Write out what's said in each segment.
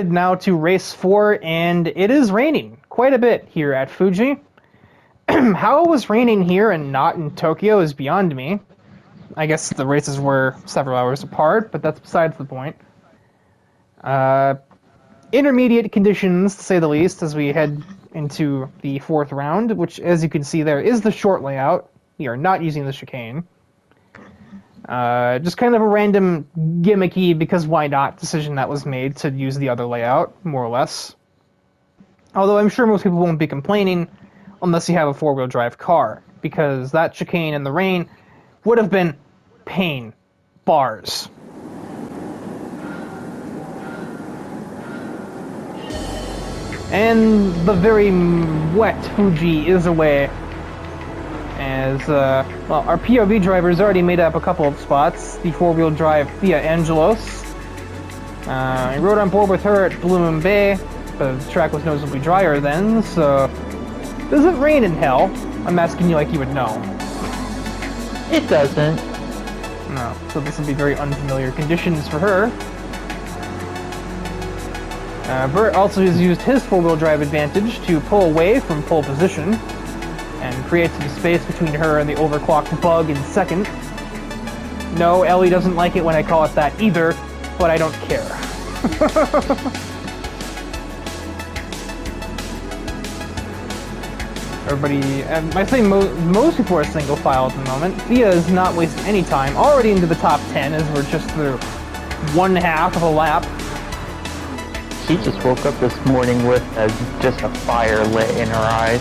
Now to race 4, and it is raining quite a bit here at Fuji. How it was raining here and not in Tokyo is beyond me. I guess the races were several hours apart, but that's besides the point. Intermediate conditions, to say the least, as we head into the 4th round, which, as you can see there, is the short layout. We are not using the chicane. Just kind of a random, gimmicky, because why not, decision that was made to use the other layout, more or less. Although I'm sure most people won't be complaining unless you have a 4-wheel drive car, because that chicane in the rain would have been pain. Bars. And the very wet Fuji is away. As, well, our POV driver's already made up a couple of spots. The 4-wheel drive Thea Angelos. I rode on board with her at Blue Moon Bay, but the track was noticeably drier then, so... Does it rain in hell? I'm asking you like you would know. It doesn't. No, so this will be very unfamiliar conditions for her. Bert also has used his 4-wheel drive advantage to pull away from pole position and create some space between her and the overclocked bug in second. No, Ellie doesn't like it when I call it that either, but I don't care. Everybody, I say most people are single file at the moment. Thea is not wasting any time, already into the top 10 as we're just through 1/2 of a lap. She just woke up this morning with just a fire lit in her eyes.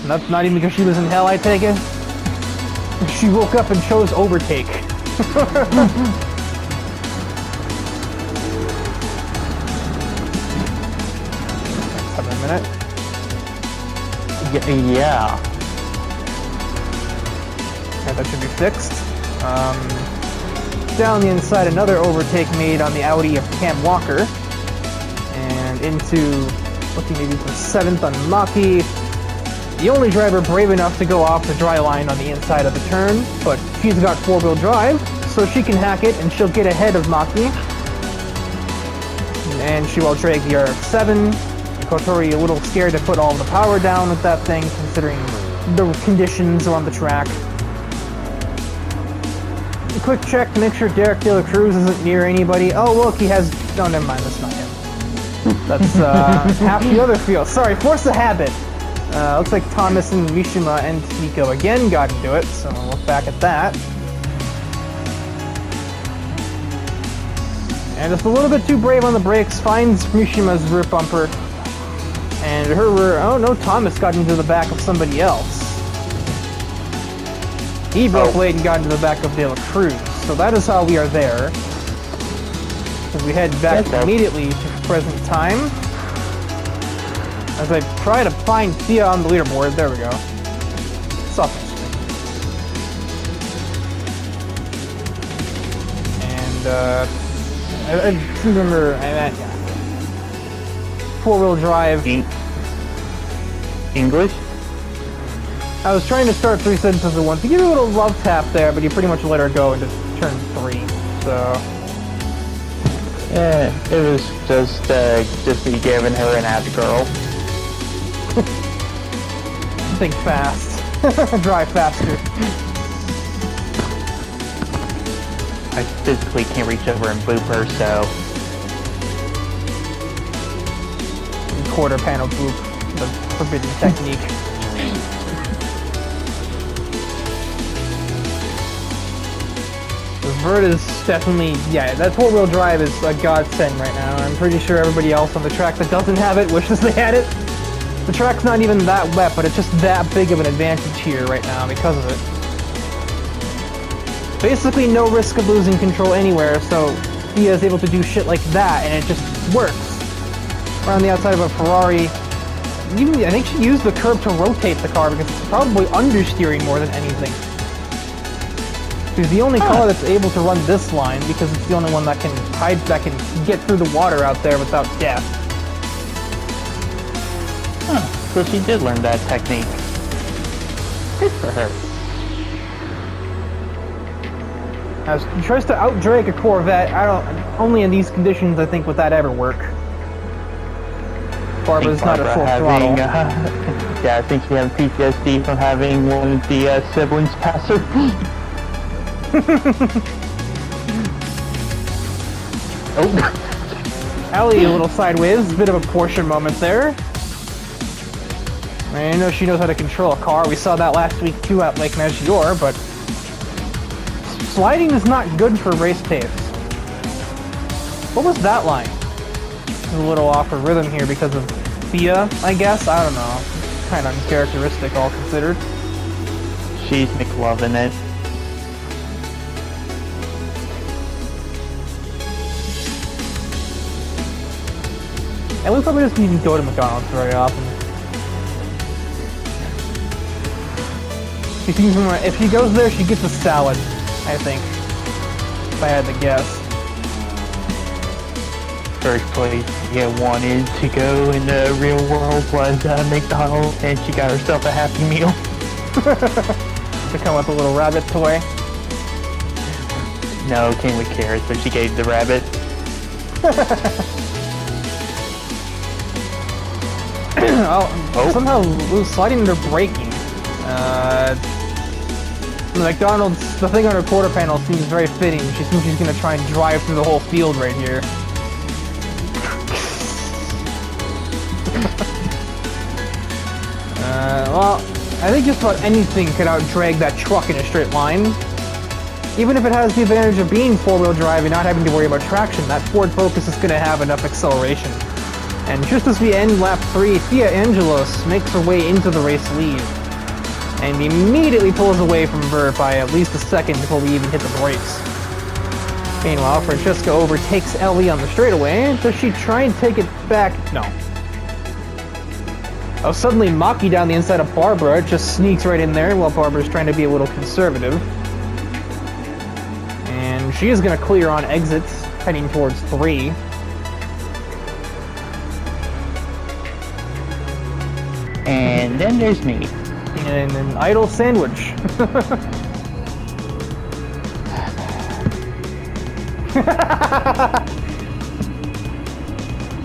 And that's not even because she was in hell, I take it. She woke up and chose overtake. 7 minutes. Yeah. Okay, that should be fixed. Down the inside, another overtake made on the Audi of Cam Walker. And into looking maybe for 7th on Maki. The only driver brave enough to go off the dry line on the inside of the turn, but she's got 4-wheel drive, so she can hack it and she'll get ahead of Maki. And she will drag the RX-7. Kotori a little scared to put all the power down with that thing, considering the conditions on the track. A quick check to make sure Derek De La Cruz isn't near anybody. Oh look, he has... No, never mind, that's not him. That's half the other field. Sorry, force the habit. Looks like Thomas and Mishima and Nico again got into it, so we'll look back at that. And just a little bit too brave on the brakes, finds Mishima's rear bumper. And her rear... Oh no, Thomas got into the back of somebody else. He broke late and got into the back of De La Cruz. So that is how we are there. As we head back immediately to present time. As I try to find Thea on the leaderboard. There we go. Suffix. And, I remember... 4-wheel drive. English? I was trying to start 3 sentences at once. You give her a little love tap there, but you pretty much let her go into turn 3. So... Yeah, it was just me giving her an ad girl. Think fast. Drive faster. I physically can't reach over and boop her, so... Quarter panel boop. The forbidden technique. The Vert is definitely... Yeah, that 4-wheel drive is a godsend right now. I'm pretty sure everybody else on the track that doesn't have it wishes they had it. The track's not even that wet, but it's just that big of an advantage here right now because of it. Basically no risk of losing control anywhere, so Thea is able to do shit like that, and it just works. Around the outside of a Ferrari. I think she used the curb to rotate the car because it's probably understeering more than anything. She's the only car that's able to run this line because it's the only one that can get through the water out there without death. Huh. So she did learn that technique. Good for her. As he tries to out-drag a Corvette, only in these conditions I think would that ever work. Barbara's not at full throttle. Yeah, I think she has PTSD from having one of the siblings pass her. Oh. Ellie a little sideways, a bit of a Porsche moment there. I know she knows how to control a car. We saw that last week too at Lake Maggiore, but sliding is not good for race pace. What was that line? A little off of rhythm here because of Thea, I guess? I don't know. Kind of uncharacteristic, all considered. She's McLovin' it. And we probably just need to go to McDonald's very often. She seems if she goes there, she gets a salad, I think. If I had to guess. First place Thea wanted to go in the real world was McDonald's, and she got herself a Happy Meal. To come with a little rabbit toy. No, it came with carrots, but she gave the rabbit. Somehow sliding under braking. The McDonald's, the thing on her quarter panel seems very fitting. She seems she's gonna try and drive through the whole field right here. Well, I think just about anything could out-drag that truck in a straight line. Even if it has the advantage of being four-wheel drive and not having to worry about traction, that Ford Focus is going to have enough acceleration. And just as we end lap 3, Thea Angelos makes her way into the race lead. And immediately pulls away from her by at least a second before we even hit the brakes. Meanwhile, Francesca overtakes Ellie on the straightaway. Does she try and take it back? No. Oh, suddenly Maki down the inside of Barbara just sneaks right in there while Barbara's trying to be a little conservative. And she is going to clear on exits, heading towards 3. And then there's me. And an idle sandwich.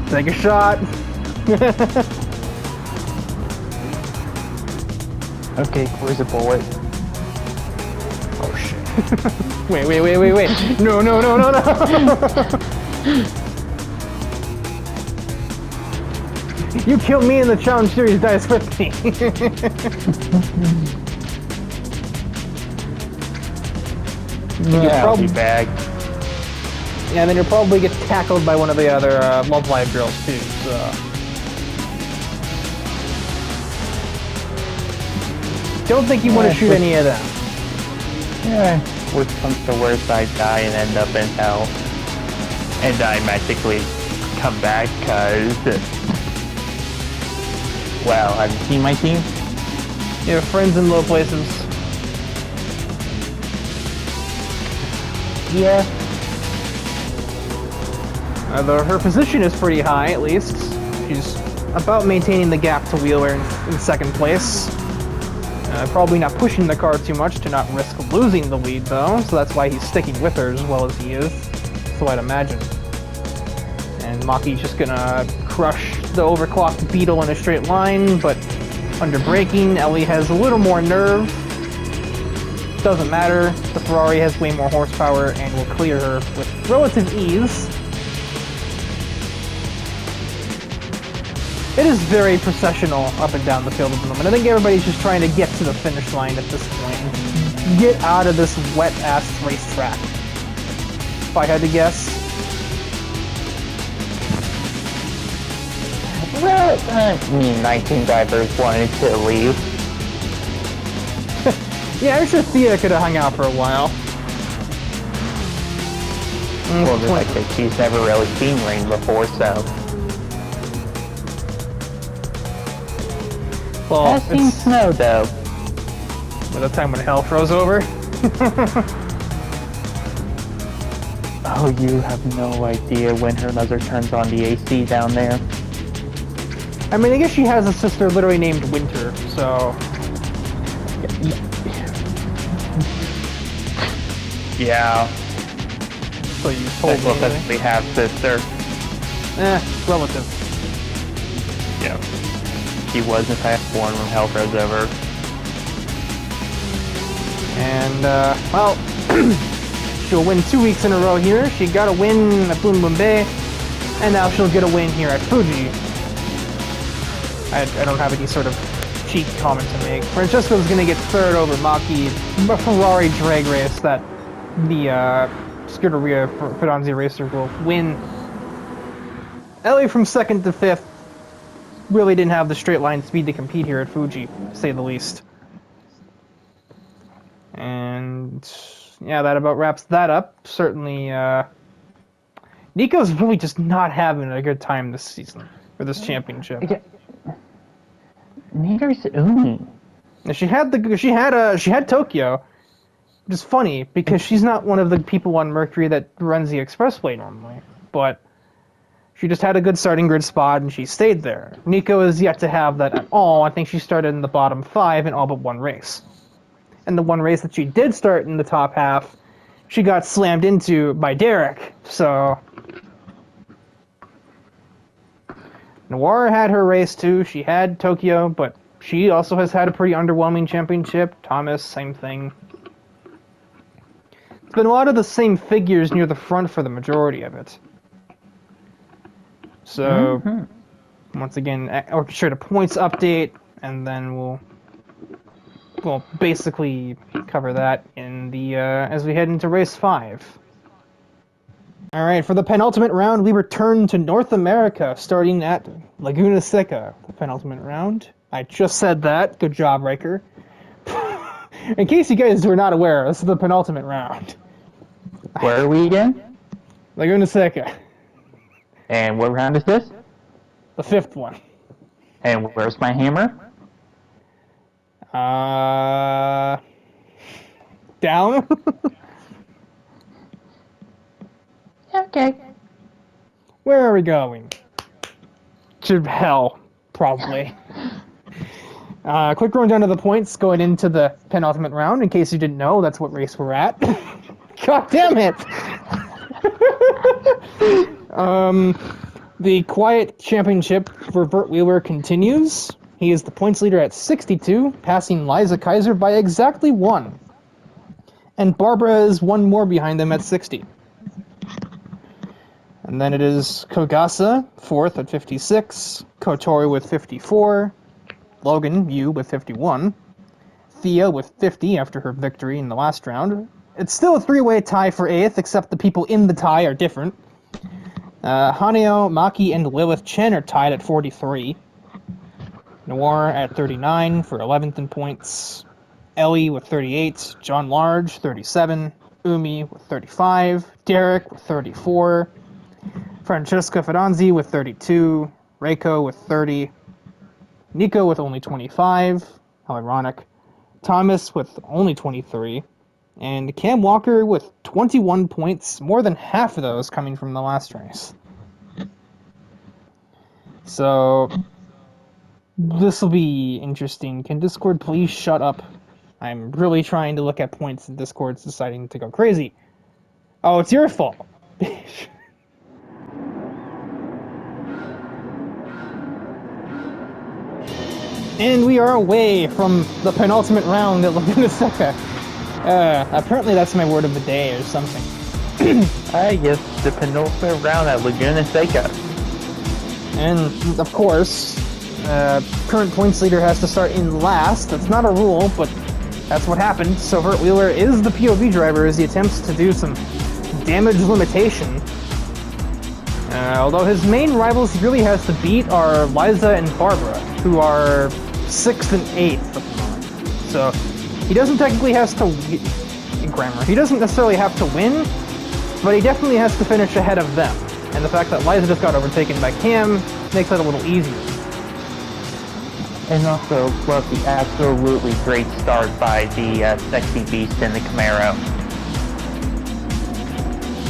Take a shot. Okay, where's the bullet? Oh shit. Wait. No. You killed me in the Challenge Series Dice with me. Yeah, I'll be back. Yeah, and then you'll probably get tackled by one of the other Love Live girls too, so. Don't think you want to shoot any of them. Yeah, worst comes to worst, I die and end up in hell. And I magically come back because, well, have you seen my team? You have friends in low places. Yeah. Her position is pretty high, at least. She's about maintaining the gap to Wheeler in second place. Probably not pushing the car too much to not risk losing the lead, though, so that's why he's sticking with her as well as he is. So I'd imagine. And Maki's just gonna crush the overclocked Beetle in a straight line, but under braking, Ellie has a little more nerve. Doesn't matter, the Ferrari has way more horsepower and will clear her with relative ease. It is very processional up and down the field at the moment. I think everybody's just trying to get to the finish line at this point. Get out of this wet-ass racetrack. If I had to guess. Well, I mean, 19 drivers wanted to leave. Yeah, I'm sure Thea could have hung out for a while. Well, just like that, she's never really seen rain before, so. Well, I've seen snow, though. By the time when hell froze over. Oh, you have no idea when her mother turns on the AC down there. I mean, I guess she has a sister literally named Winter, so... Yeah. So you told me. Well, we have sister. Relative. Yeah. She was in fact born when hell froze over. And, well, she'll win 2 weeks in a row here. She got a win at Bloom Boom Bay, and now she'll get a win here at Fuji. I don't have any sort of cheat comment to make. Francesco's gonna get third over Maki, a Ferrari drag race that the Scuderia Fidanzi racer will win. Ellie from 2nd to 5th really didn't have the straight line speed to compete here at Fuji, to say the least. And yeah, that about wraps that up. Certainly, Nico's really just not having a good time this season, or this championship. Neither's Umi. She had Tokyo, which is funny because she's not one of the people on Mercury that runs the expressway normally, but she just had a good starting grid spot and she stayed there. Nico is yet to have that at all. I think she started in the bottom 5 in all but one race. And the one race that she did start in the top half, she got slammed into by Derek. So Noir had her race too. She had Tokyo, but she also has had a pretty underwhelming championship. Thomas, same thing. It's been a lot of the same figures near the front for the majority of it. So, once again, orchestrate a points update, and then we'll basically cover that in the as we head into race 5. All right, for the penultimate round, we return to North America, starting at Laguna Seca. The penultimate round. I just said that. Good job, Riker. In case you guys were not aware, this is the penultimate round. Where are we again? Laguna Seca. And what round is this? The 5th one. And where's my hammer? Down? Okay. Where are we going? To hell, probably. Quick rundown of the points going into the penultimate round. In case you didn't know, that's what race we're at. God damn it! The quiet championship for Burt Wheeler continues. He is the points leader at 62, passing Liza Kaiser by exactly 1. And Barbara is 1 more behind them at 60. And then it is Kogasa, 4th at 56, Kotori with 54, Logan Yu with 51, Thea with 50 after her victory in the last round. It's still a 3-way tie for 8th, except the people in the tie are different. Haneo, Maki, and Lilith Chen are tied at 43. Noir at 39 for 11th in points. Ellie with 38, John Large, 37, Umi with 35, Derek with 34, Francesca Fidanzi with 32, Reiko with 30, Nico with only 25, how ironic, Thomas with only 23, and Cam Walker with 21 points, more than half of those coming from the last race. So, this will be interesting. Can Discord please shut up? I'm really trying to look at points and Discord's deciding to go crazy. Oh, it's your fault. And we are away from the penultimate round at Laguna Seca. Apparently that's my word of the day or something. I guess the penultimate round at Laguna Seca. And, of course, current points leader has to start in last. That's not a rule, but that's what happened. So Burt Wheeler is the POV driver as he attempts to do some damage limitation. Although his main rivals he really has to beat are Liza and Barbara, who are 6th and 8th at the moment. So he doesn't technically has to grammar. He doesn't necessarily have to win, but he definitely has to finish ahead of them. And the fact that Liza just got overtaken by Cam makes it a little easier. And also, love the absolutely great start by the sexy beast in the Camaro.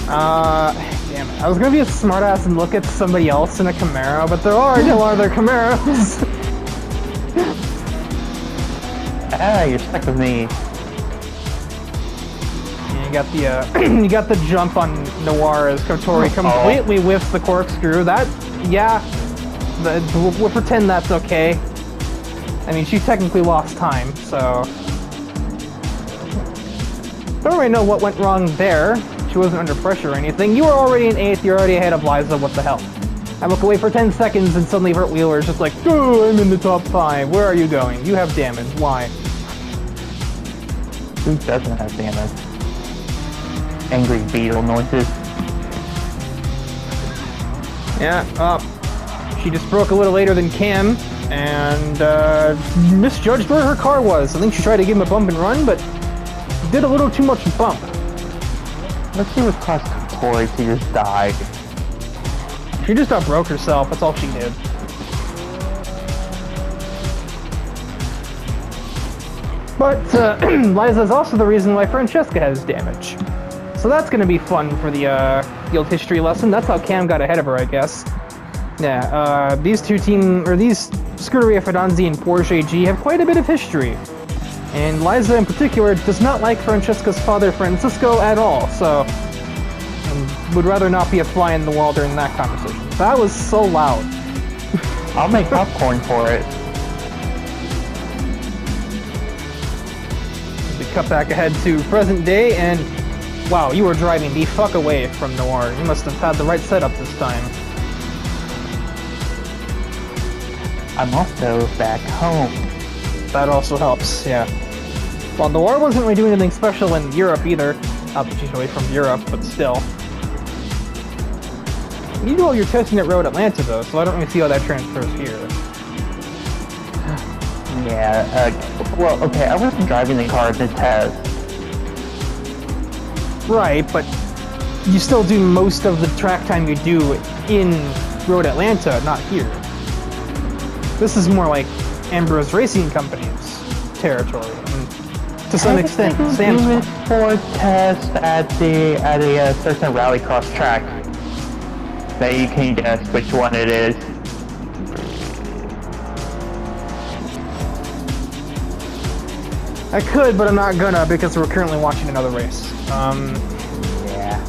Damn it. I was gonna be a smartass and look at somebody else in a Camaro, but there are no other Camaros. You're stuck with me. Yeah, got the you got the jump on Noir as Kotori completely whiffs the corkscrew. That, yeah, we'll pretend that's okay. I mean, she technically lost time, so don't really know what went wrong there. She wasn't under pressure or anything. You were already in 8th. You're already ahead of Liza. What the hell? I look away for 10 seconds and suddenly Vert Wheeler is just like, oh, I'm in the top 5. Where are you going? You have damage. Why? Who doesn't have damage? Angry beetle noises. Yeah, she just broke a little later than Cam, and misjudged where her car was. I think she tried to give him a bump and run, but did a little too much bump. Let's see what caused Kotori to just die. She just outbroke herself, that's all she did. But Liza's also the reason why Francesca has damage. So that's gonna be fun for the guild history lesson. That's how Cam got ahead of her, I guess. Yeah, these Scuderia Fidanzi and Porsche AG have quite a bit of history. And Liza in particular does not like Francesca's father Francisco at all, so would rather not be a fly in the wall during that conversation. That was so loud. I'll make popcorn for it. We cut back ahead to present day, and wow, you were driving the fuck away from Noir. You must have had the right setup this time. I'm also back home. That also helps, yeah. Well, Noir wasn't really doing anything special in Europe either. Not that she's really from Europe, but still. You do all your testing at Road Atlanta, though, so I don't really see how that transfers here. Yeah, well, okay, I wasn't driving the car to test. Right, but you still do most of the track time you do in Road Atlanta, not here. This is more like Ambrose Racing Company's territory, and to some extent, Sam's. For test at a certain rallycross track. That you can guess which one it is. I could, but I'm not gonna because we're currently watching another race. Yeah.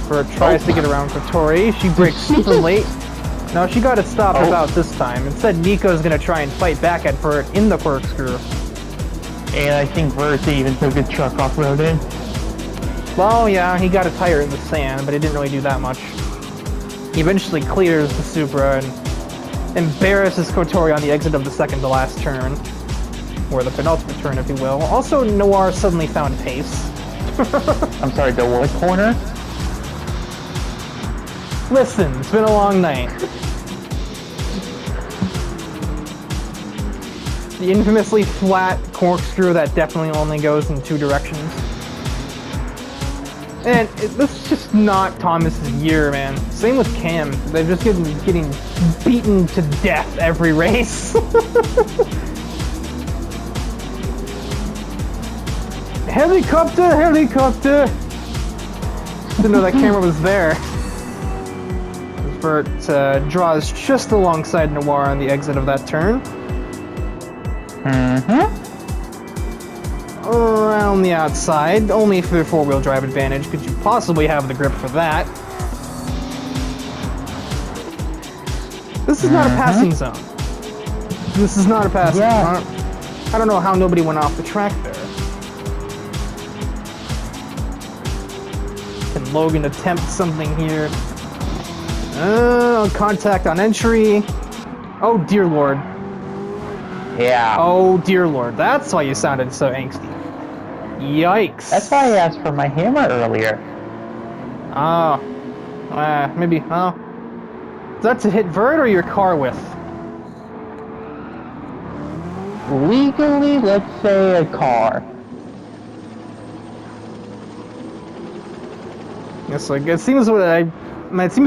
Bert tries to get around Kotori. She brakes super late. No, she got it stopped about this time. Instead, Nico's gonna try and fight back at Bert in the corkscrew. And I think Bert even took a truck off-roading. Well, yeah, he got a tire in the sand, but it didn't really do that much. He eventually clears the Supra and embarrasses Kotori on the exit of the second to last turn. Or the penultimate turn, if you will. Also, Noir suddenly found pace. I'm sorry, the what corner? Listen, it's been a long night. The infamously flat corkscrew that definitely only goes in 2 directions. And this is just not Thomas's year, man. Same with Cam. They're just getting beaten to death every race. Helicopter, helicopter! Didn't know that camera was there. Bert draws just alongside Noir on the exit of that turn. Around the outside, only for 4-wheel drive advantage could you possibly have the grip for that. This is not a passing zone. This is not a passing zone. I don't know how nobody went off the track there. Can Logan attempt something here? Contact on entry. Oh dear lord. Yeah. Oh dear lord, that's why you sounded so angsty. Yikes. That's why I asked for my hammer earlier. Oh. Maybe, oh. Is that to hit Vert or your car with? Legally, let's say a car. Yes, like, it seems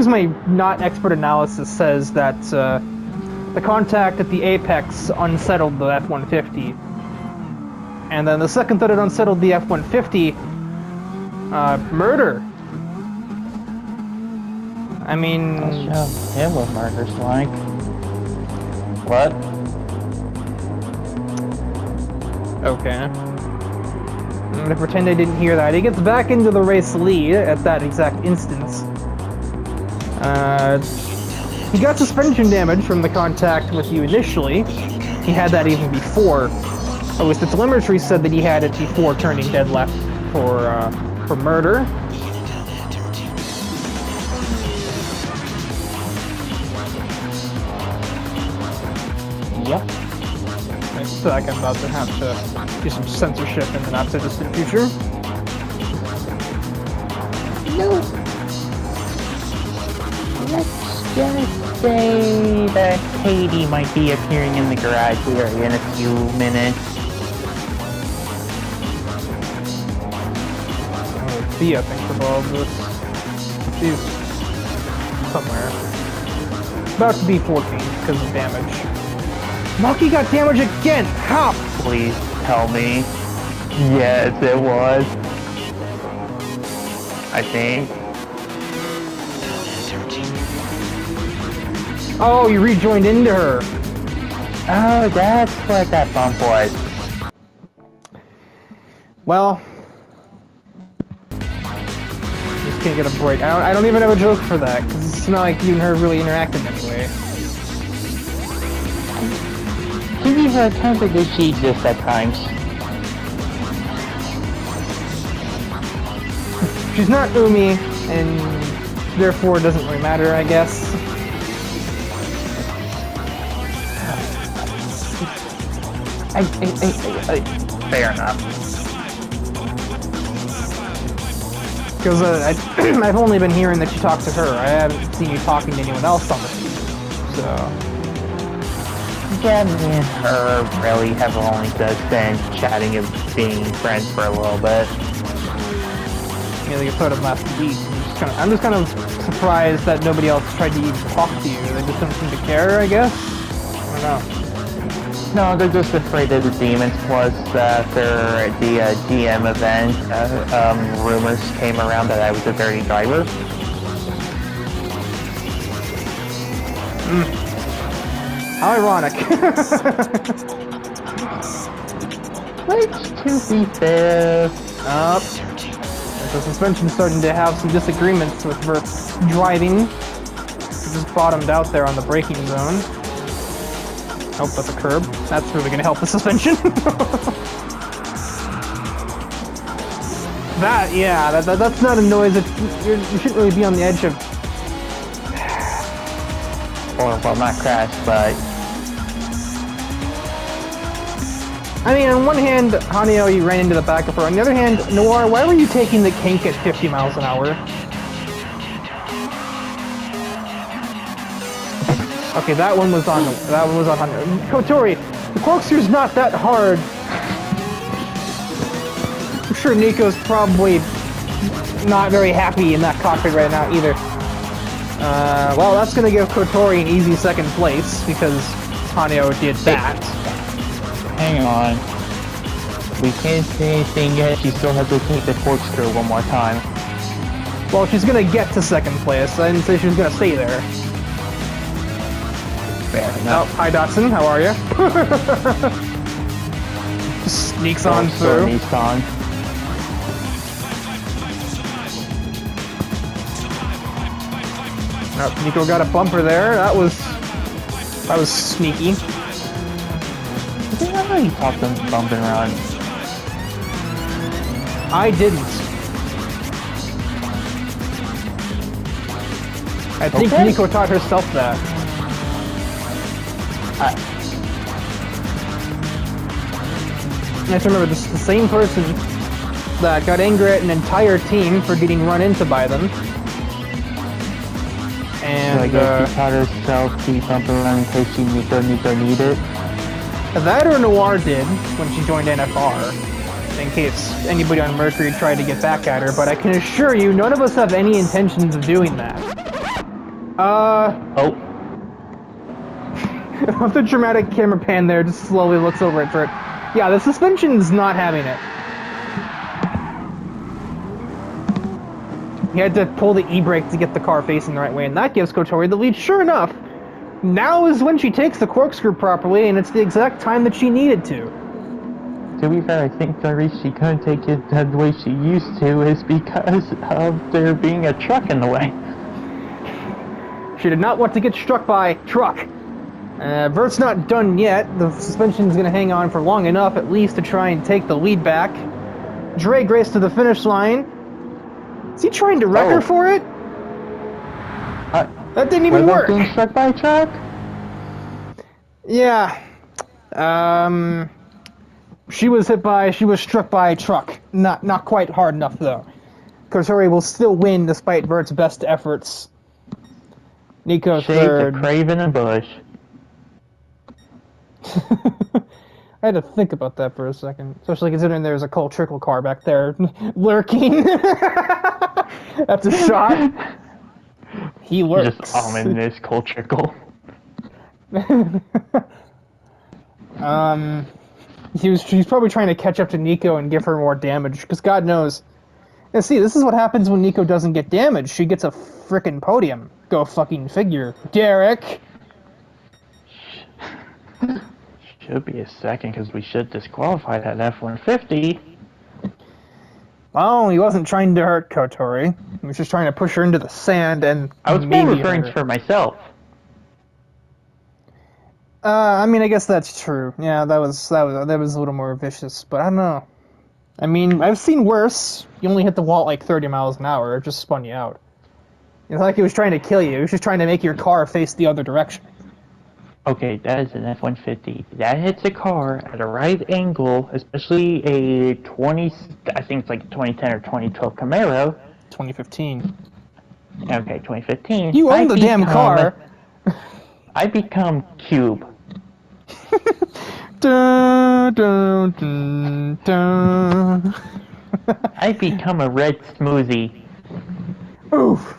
my not expert analysis says that the contact at the apex unsettled the F-150. And then the second that it unsettled the F-150, murder. I mean... I'll show him what murder's like. What? Okay. I'm gonna pretend I didn't hear that. He gets back into the race lead at that exact instance. He got suspension damage from the contact with you initially. He had that even before. At least the telemetry said that he had it before turning dead left for murder. Yep. I feel like I'm about to have to do some censorship in the not-so-distant future. No. Let's just say that Katie might be appearing in the garage area in a few minutes. Oh, Thea thinks of all of this. She's somewhere. About to be 14 because of damage. Maki got damage again! How? Please tell me. Yes, it was. I think. Oh, you rejoined into her. Oh, that's what that bump was. Well, just can't get a break. I don't even have a joke for that, because it's not like you and her really interacted anyway. To be her, kind of she exists at times. She's not Umi, and therefore it doesn't really matter, I guess. Fair enough. Because I've only been hearing that you talk to her. I haven't seen you talking to anyone else on the team. So... Yeah, me and her really have only just been chatting and being friends for a little bit. Yeah, like I told him last week. I'm just kind of surprised that nobody else tried to even talk to you. They just don't seem to care, I guess? I don't know. No, they're just afraid of the demons. Plus, after the GM event, rumors came around that I was a dirty driver. How ironic. Which, to be fair... The suspension's starting to have some disagreements with Vert's driving. He just bottomed out there on the braking zone. Oh, that's a curb. That's really going to help the suspension. That's not a noise that you shouldn't really be on the edge of. Or, well, not crash, but... I mean, on one hand, Haneo, you ran into the back of her. On the other hand, Noir, why were you taking the kink at 50 miles an hour? Okay, that one was on 100. Kotori, the corkscrew's not that hard. I'm sure Nico's probably not very happy in that cockpit right now either. Well, that's gonna give Kotori an easy second place because Haneo did that. Hang on. We can't say anything yet. She still has to take the corkscrew one more time. Well, she's gonna get to second place. I didn't say she was gonna stay there. Fair Oh, enough. hi Dotson, how are you? Just sneaks on through. Sneaks on. Oh, Nico got a bumper there. That was sneaky. I think I know you talked them bumping around. I didn't. I think Okay. Nico taught herself that. You have to remember, this is the same person that got angry at an entire team for getting run into by them. And So I guess she taught herself to bump around in case she Nico needed. that or Noir did when she joined NFR, in case anybody on Mercury tried to get back at her, but I can assure you, none of us have any intentions of doing that. Oh. With the dramatic camera pan there, just slowly looks over at Vert. Yeah, the suspension's not having it. He had to pull the e-brake to get the car facing the right way, and that gives Kotori the lead. Sure enough, now is when she takes the corkscrew properly, and it's the exact time that she needed to. to be fair, I think the reason she couldn't take it the way she used to is because of there being a truck in the way. She did not want to get struck by truck. Vert's not done yet. The suspension's going to hang on for long enough, at least, to try and take the lead back. Drag race to the finish line. Is he trying to wreck her for it? That didn't even work. Being struck by a truck? Yeah. She was struck by a truck. Not quite hard enough, though. Kotori will still win despite Vert's best efforts. Nico third. Shades of Crave in a bush. I had to think about that for a second, especially considering there's a Cole Trickle car back there lurking. That's a shot. He lurks. Just ominous Cole Trickle. He's probably trying to catch up to Nico and give her more damage, because God knows. And see, this is what happens when Nico doesn't get damaged. She gets a frickin' podium. Go fucking figure. Derek! Should be a second, because we should disqualify that F-150. Well, he wasn't trying to hurt Kotori. He was just trying to push her into the sand and I was more referring for myself. I mean, I guess that's true. Yeah, that was a little more vicious, but I don't know. I mean, I've seen worse. You only hit the wall at like 30 miles an hour. It just spun you out. It's not like he was trying to kill you. He was just trying to make your car face the other direction. Okay, that is an F-150. That hits a car at a right angle, especially a 20... I think it's like a 2010 or 2012 Camaro. 2015. Okay, 2015. You own the damn car! I become Cube. Dun, dun, dun, dun. I become a red smoothie. Oof.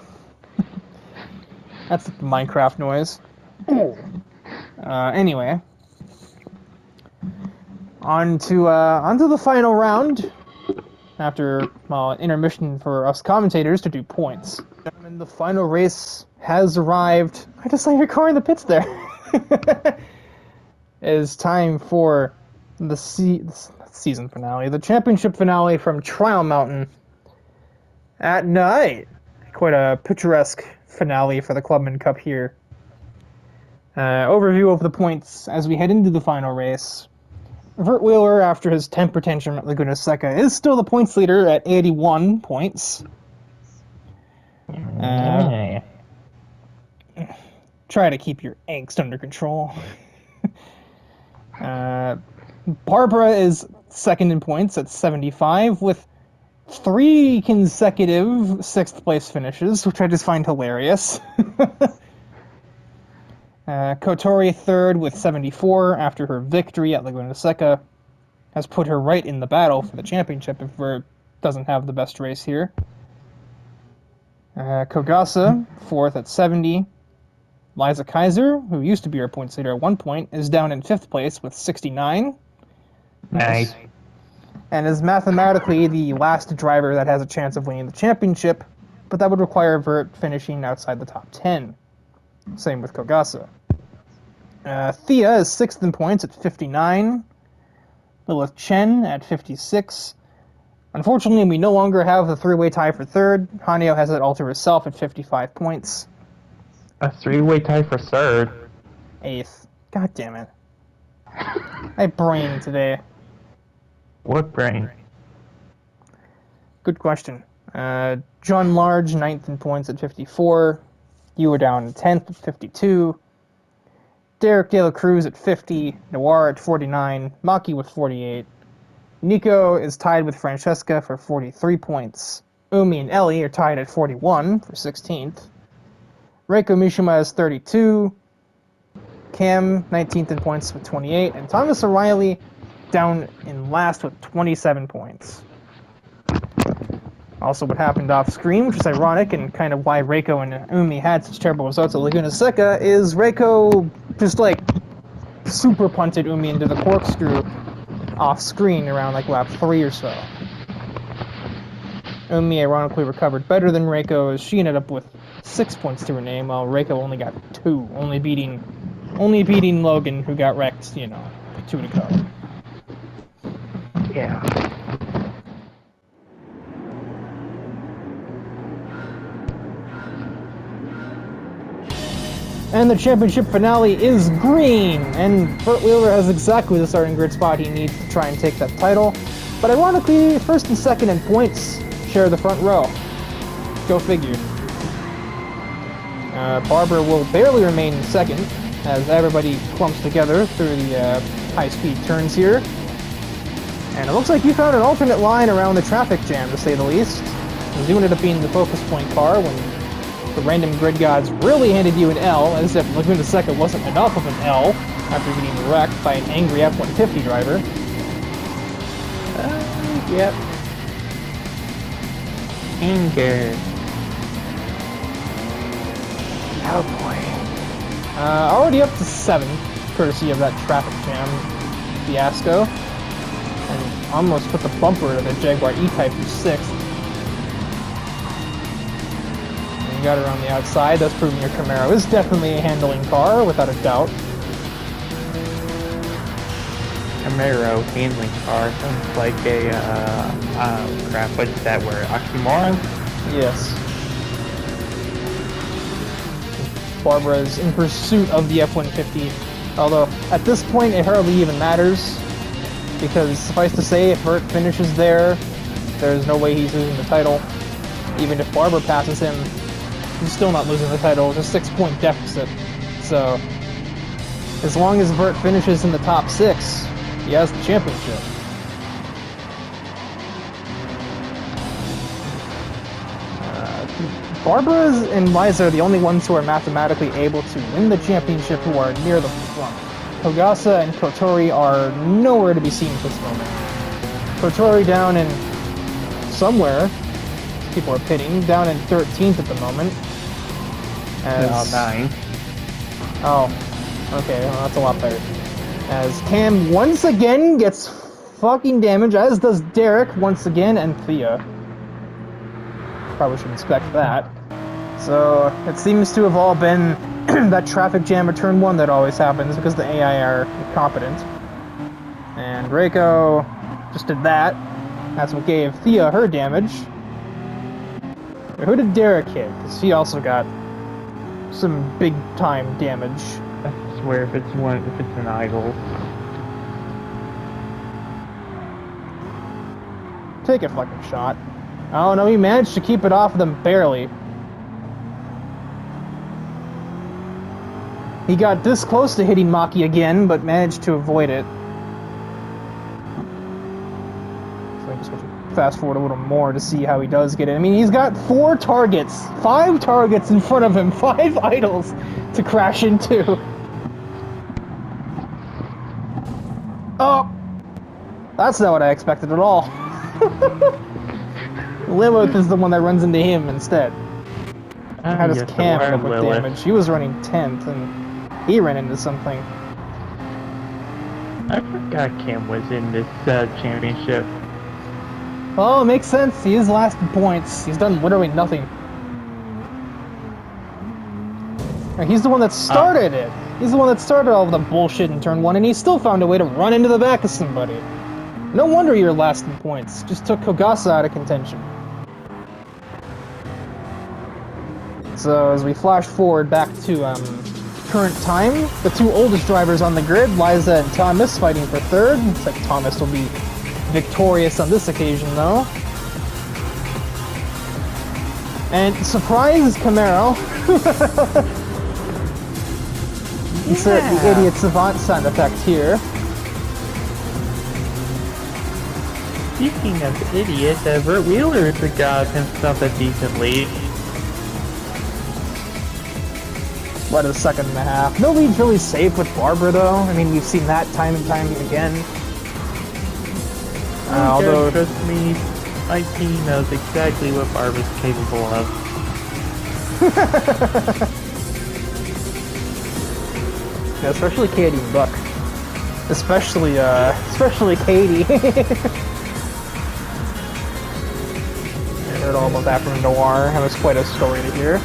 That's the Minecraft noise. Anyway. On to the final round. After intermission for us commentators to do points. And the final race has arrived. I just saw your car in the pits there. It is time for the season finale, the championship finale from Trial Mountain at night. Quite a picturesque finale for the Clubman Cup here. Overview of the points as we head into the final race. Vert Wheeler, after his temper tantrum at Laguna Seca, is still the points leader at 81 points. Try to keep your angst under control. Barbara is second in points at 75, with 3 consecutive 6th place finishes, which I just find hilarious. Kotori third with 74 after her victory at Laguna Seca has put her right in the battle for the championship if Vert doesn't have the best race here. Kogasa, fourth at 70. Liza Kaiser, who used to be our points leader at one point, is down in 5th place with 69. Nice. And is mathematically the last driver that has a chance of winning the championship, but that would require Vert finishing outside the top 10. Same with Kogasa. Thea is 6th in points at 59. Lilith Chen at 56. Unfortunately, we no longer have the 3-way tie for 3rd. Hanyo has it all to herself at 55 points. A 3-way tie for 3rd. 8th. God damn it. I brain today. What brain? Good question. John Large, 9th in points at 54. You were down in 10th at 52. Derek De La Cruz at 50. Noir at 49. Maki with 48. Nico is tied with Francesca for 43 points. Umi and Ellie are tied at 41 for 16th. Reiko Mishima is 32. Cam, 19th in points with 28. And Thomas O'Reilly down in last with 27 points. Also, what happened off screen, which is ironic and kind of why Reiko and Umi had such terrible results at Laguna Seca, is Reiko just like super punted Umi into the corkscrew off screen around like lap 3 or so. Umi ironically recovered better than Reiko as she ended up with 6 points to her name, while Reiko only got 2, only beating Logan, who got wrecked, 2 to go. Yeah. And the championship finale is green, and Burt Wheeler has exactly the starting grid spot he needs to try and take that title. But ironically, first and second in points share the front row. Go figure. Barber will barely remain in second, as everybody clumps together through the high-speed turns here. And it looks like you found an alternate line around the traffic jam, to say the least. You ended up being the focus point car when the random grid gods really handed you an L, as if Laguna Seca wasn't enough of an L after getting wrecked by an angry F-150 driver. Yep. Anger. Oh boy. Already up to 7, courtesy of that traffic jam fiasco. And almost put the bumper to the Jaguar E-Type for 6th. You got it on the outside, that's proving your Camaro is definitely a handling car, without a doubt. Camaro handling car sounds like a, crap, what is that word? Oxymoron? Yes. Barbara is in pursuit of the F-150, although at this point it hardly even matters, because suffice to say, if Burt finishes there, there's no way he's losing the title. Even if Barbara passes him, he's still not losing the title. It's a 6-point deficit. So, as long as Burt finishes in the top 6, he has the championship. Barbara and Liza are the only ones who are mathematically able to win the championship who are near the front. Kogasa and Kotori are nowhere to be seen at this moment. Kotori down in somewhere, people are pitting, down in 13th at the moment. As... 9. Oh, okay, well, that's a lot better. As Cam once again gets fucking damage, as does Derek once again, and Thea. Probably should expect that. So, it seems to have all been that traffic jam at turn 1 that always happens because the AI are incompetent. And Reiko just did that. That's what gave Thea her damage. But who did Derek hit? Because he also got some big time damage. I swear if it's an idol. Take a fucking shot. Oh no, he managed to keep it off them barely. He got this close to hitting Maki again, but managed to avoid it. So I just want to fast forward a little more to see how he does get it. I mean, he's got 4 targets, 5 targets in front of him, 5 idols to crash into. Oh! That's not what I expected at all. Lilith is the one that runs into him instead. How does Cam end up with damage? He was running 10th and he ran into something. I forgot Cam was in this championship. Oh, it makes sense. He is last in points. He's done literally nothing. And he's the one that started it. He's the one that started all of the bullshit in turn 1, and he still found a way to run into the back of somebody. No wonder you're last in points. Just took Kogasa out of contention. So as we flash forward back to current time, the 2 oldest drivers on the grid, Liza and Thomas, fighting for 3rd. Looks like Thomas will be victorious on this occasion, though. And surprise, Camaro. Insert the idiot savant sound effect here. Speaking of idiots, Burt Wheeler got himself a decent lead. What, a second and a half? No lead's really safe with Barbara, though. I mean, we've seen that time and time again. Although, trust me, my team knows exactly what Barbara's capable of. Yeah, especially Katie and Buck. Especially Katie. I heard all about that from Noir. That was quite a story to hear.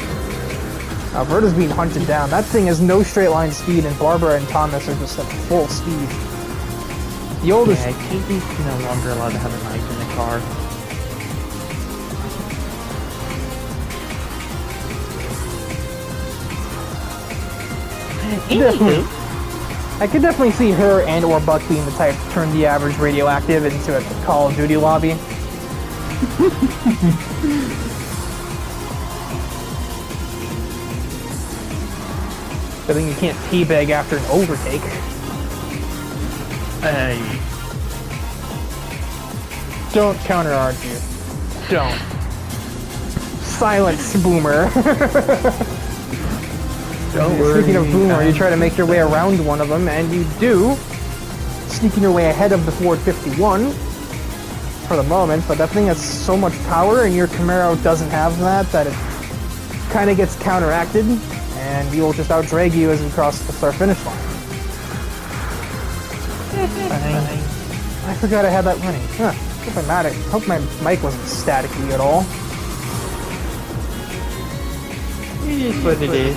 Verta's being hunted down. That thing has no straight line speed, and Barbara and Thomas are just at full speed. The oldest. Yeah, KB's no longer allowed to have a knife in the car. Definitely. I could definitely see her and or Buck being the type to turn the average radioactive into a Call of Duty lobby. I think you can't teabag after an overtake. Hey. Don't counter argue. Don't. Silence, Boomer. Don't worry. Speaking of Boomer, you try to make your way around one of them, and you do. Sneaking your way ahead of the Ford 51 for the moment, but that thing has so much power, and your Camaro doesn't have that it kind of gets counteracted, and we will just out-drag you as we cross the start-finish line. I forgot I had that running. Huh. Hope my mic wasn't staticky at all. It is what it is.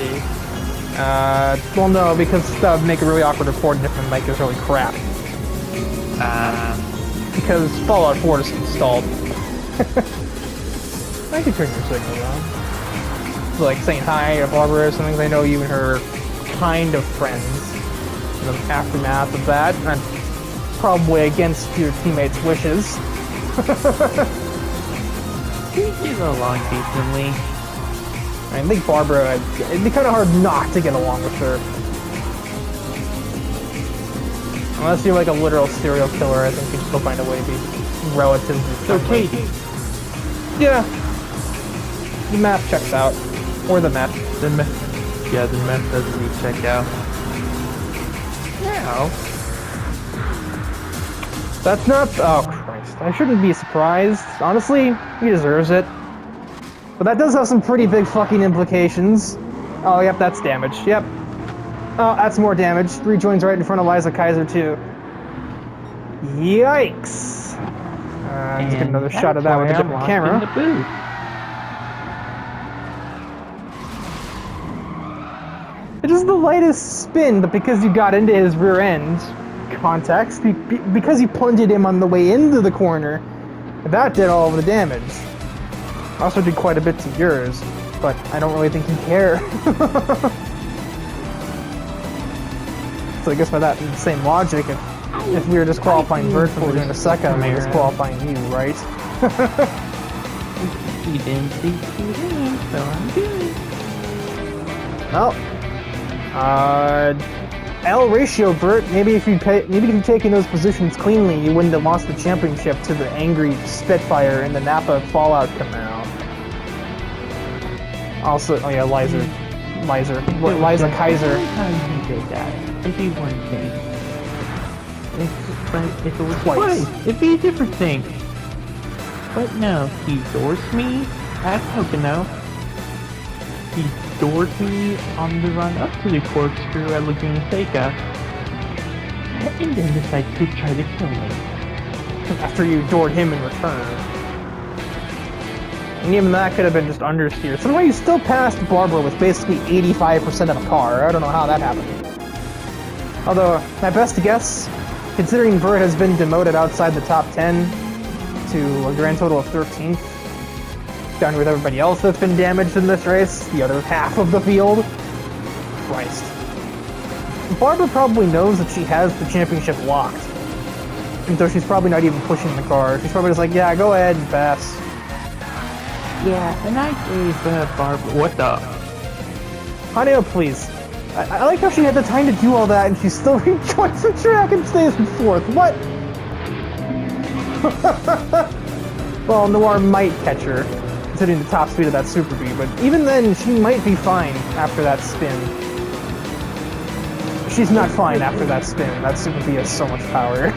Well, no, because that would make it really awkward recording if my mic is really crap. Because Fallout 4 is installed. I could turn your signal on. So, like saying hi to Barbara or something. I know you and her kind of friends. In the aftermath of that, and probably against your teammates' wishes. We get along decently. I think Barbara, it'd be kind of hard not to get along with her. Unless you're like a literal serial killer, I think you'd still find a way to be relatively friendly. Katie. Yeah. The math checks out. Or the meth. Yeah, the meth doesn't need check out. Now. That's not... Oh, Christ. I shouldn't be surprised. Honestly, he deserves it. But that does have some pretty big fucking implications. Oh, yep, that's damage. Yep. Oh, that's more damage. Rejoins right in front of Liza Kaiser, too. Yikes. Let's get another shot of that with a different camera. It is the lightest spin, but because you got into his rear end context, because you plunged him on the way into the corner, that did all of the damage. Also did quite a bit to yours, but I don't really think you care. So I guess by that same logic, if we were disqualifying Vert from doing a second, we're disqualifying you, right? You didn't see him, so I'm good. Well, L ratio, Vert. Maybe if you'd taken those positions cleanly, you wouldn't have lost the championship to the angry Spitfire in the Napa Fallout Camaro. Also, oh yeah, Liza Kaiser. How you did that? It'd be one thing. But if it was twice, it'd be a different thing. But no, he endorsed me at Pocono. He doored me on the run up to the corkscrew at Laguna Seca, and then decided to try to kill me. After you doored him in return. And even that could have been just understeer. Somehow you still passed Barbara with basically 85% of a car. I don't know how that happened. Although, my best guess, considering Vert has been demoted outside the top 10 to a grand total of 13th, down with everybody else that's been damaged in this race, the other half of the field. Christ. Barbara probably knows that she has the championship locked. And so she's probably not even pushing the car. She's probably just like, yeah, go ahead and pass. Yeah, and I gave Barbara... What the? Honey, please. I like how she had the time to do all that and she still rejoins the track and stays in fourth. What? Well, Noir might catch her, considering the top speed of that Super Bee, but even then, she might be fine after that spin. She's not fine after that spin. That Super Bee has so much power.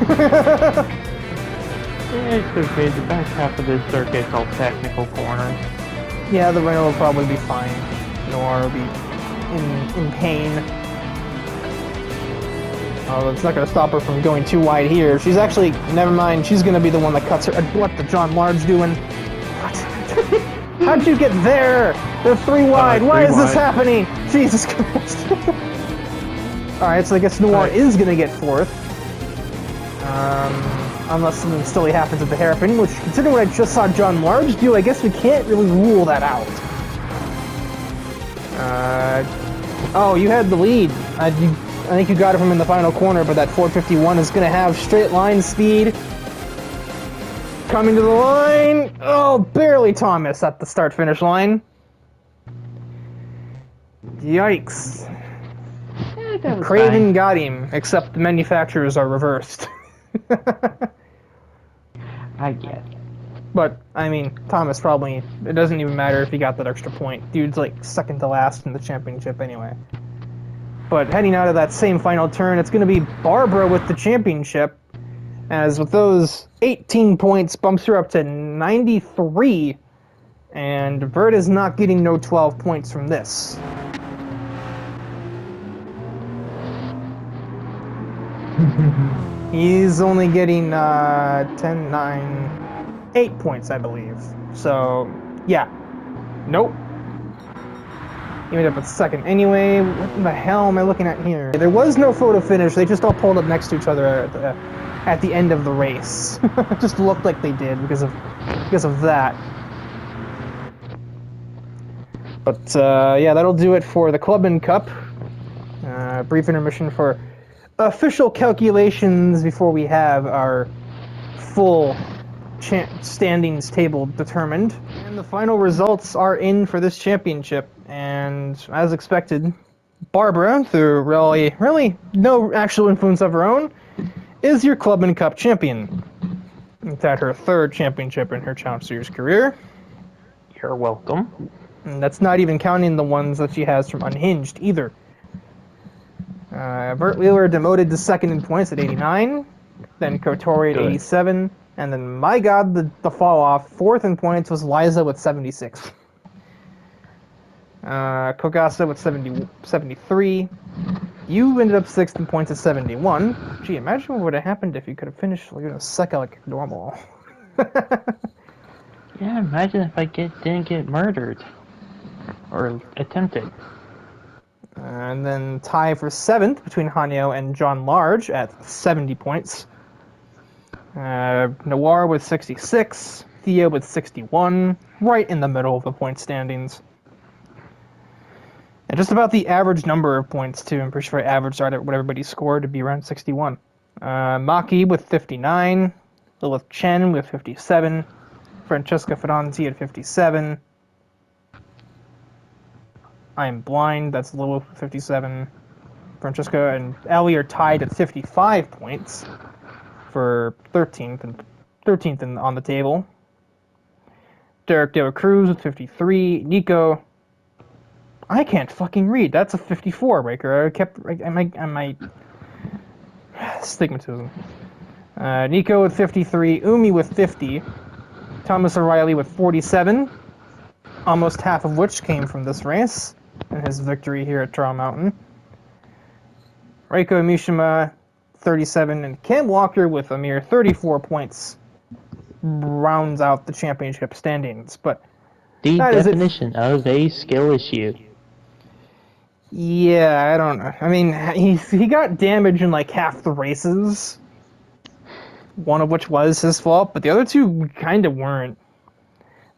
Yeah, it's okay. The back half of this circuit's all technical corners. Yeah, the Renault will probably be fine. Noir will be in pain. Oh, it's not going to stop her from going too wide here. She's actually, never mind, she's going to be the one that cuts her. What the John Large doing? What? How'd you get there? They're three wide. Why is this happening? Jesus Christ. Alright, so I guess Noir is going to get fourth. Unless something silly happens at the hairpin, which, considering what I just saw John Large do, I guess we can't really rule that out. Oh, you had the lead. I think you got it from in the final corner, but that 451 is going to have straight line speed. Coming to the line. Oh, barely Thomas at the start-finish line. Yikes. Craven got him, except the manufacturers are reversed. I guess. But, I mean, Thomas probably, it doesn't even matter if he got that extra point. Dude's like second to last in the championship anyway. But heading out of that same final turn, it's going to be Barbara with the championship, as with those 18 points bumps her up to 93, and Vert is not getting no 12 points from this. He's only getting 10, 9, 8 points, I believe. So, yeah. Nope. He ended up with second anyway. What the hell am I looking at here? There was no photo finish. They just all pulled up next to each other at the end of the race. It just looked like they did because of that. But yeah, that'll do it for the Clubman Cup. Brief intermission for official calculations before we have our full standings table determined. And the final results are in for this championship. And as expected, Barbara, through really no actual influence of her own, is your Clubman Cup champion. It's at her third championship in her Challenge Series career. You're welcome. And that's not even counting the ones that she has from Unhinged either. Bert Wheeler demoted to second in points at 89, then Kotori at 87, and then, my god, the fall off, fourth in points was Liza with 76. Kogasa with 73. You ended up sixth in points at 71. Gee, imagine what would have happened if you could have finished second like normal. Yeah, imagine if I didn't get murdered. Or attempted. And then tie for seventh between Hanyo and John Large at 70 points. Noir with 66. Theo with 61. Right in the middle of the point standings. And just about the average number of points, too. I'm pretty sure I averaged out what everybody scored to be around 61. Maki with 59. Lilith Chen with 57. Francesca Ferranti at 57. I am blind, that's Lilith with 57. Francesca and Ellie are tied at 55 points for 13th on the table. Derek De La Cruz with 53. Nico, I can't fucking read. That's a 54 breaker. I might stigmatism. Nico with 53. Umi with 50. Thomas O'Reilly with 47. Almost half of which came from this race and his victory here at Trial Mountain. Reiko Mishima, 37, and Cam Walker with a mere 34 points rounds out the championship standings. But the definition of a skill issue. Yeah, I don't know. I mean, he got damage in like half the races, one of which was his fault, but the other two kind of weren't.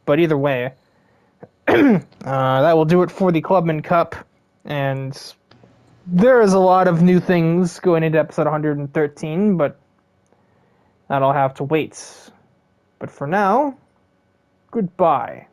But either way, that will do it for the Clubman Cup, and there is a lot of new things going into episode 113, but that'll have to wait. But for now, goodbye.